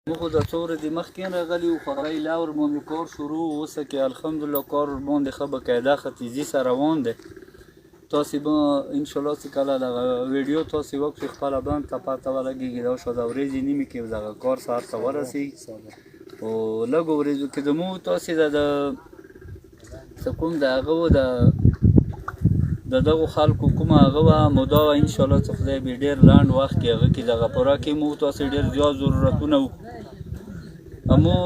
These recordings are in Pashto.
موږ خو د څو ورځې مخکې راغلي وو، خو هغه لا ورباندې کار شروع و. اوسه کې الحمدلله کار ورباندې ښه بقاعده ښه تیزي سره روان دی. تاسې به انشاءالله چې کله دغه ویډیو تاسې وکړئ خپله بند ته پته ولګېږي دا شاید د ورځې نیمې کې دغه کار سهار ته ورسېږي. خو لږو ورځو کې زموږ تاسې د څه کوم د هغه و د دغو خلکو کومه هغه وه موده وه انشاءالله چې خدای به ډېر لنډ وخت کې هغه کې دغه پوره کړي. موږ تاسې ډېر زیات ضرورتونه وو، مو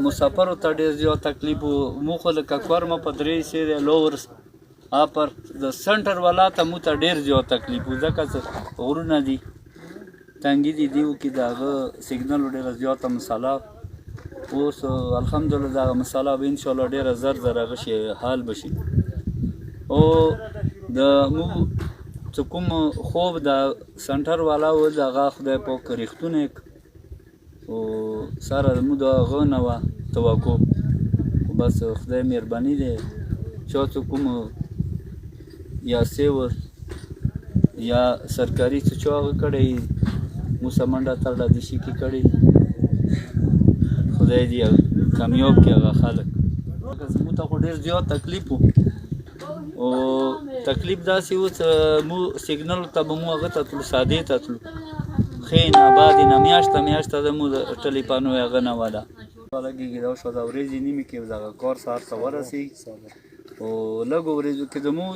مسافرو ته ډېر زیات تکلیف و. موږ خو لکه کورمه په درې سیرې لوورس اپر د سنټر والا ته موږ ته ډېر زیات تکلیف و، ځکه چې غرونه دي تنګي دي، دیو کې د هغه سیګنل ډېره زیاته مسله. اوس الحمدلله دغه مسله به انشاءالله ډېره زر هغه شي حل به شي. او د موږ چې کوم خوب د سنټر والا و دغه خدای پاک ریښتونه او سره زموږ د هغه نه وه توقع، خو بس خدای مهرباني دی. چا چې کوم یا سیور یا سرکاري څه چا هغه کړی موسه منډه ترډه د شي کې کړی، خدای دې کامیاب کړي هغه خلک. زموږ ته خو ډېر زیات تکلیف و، او تکلیف داسې و چې موږ سیګنل ته به مو هغه ته تلو، سادې ته تلو، ښې نه بعدې نه میاشته میاشته زموږ د ټلیفون هغه نه وه. دا لګېږي دا شاید د ورځې نیمې کې دغه کار سهار ته ورسېږي. او لږو ورځو کې زموږ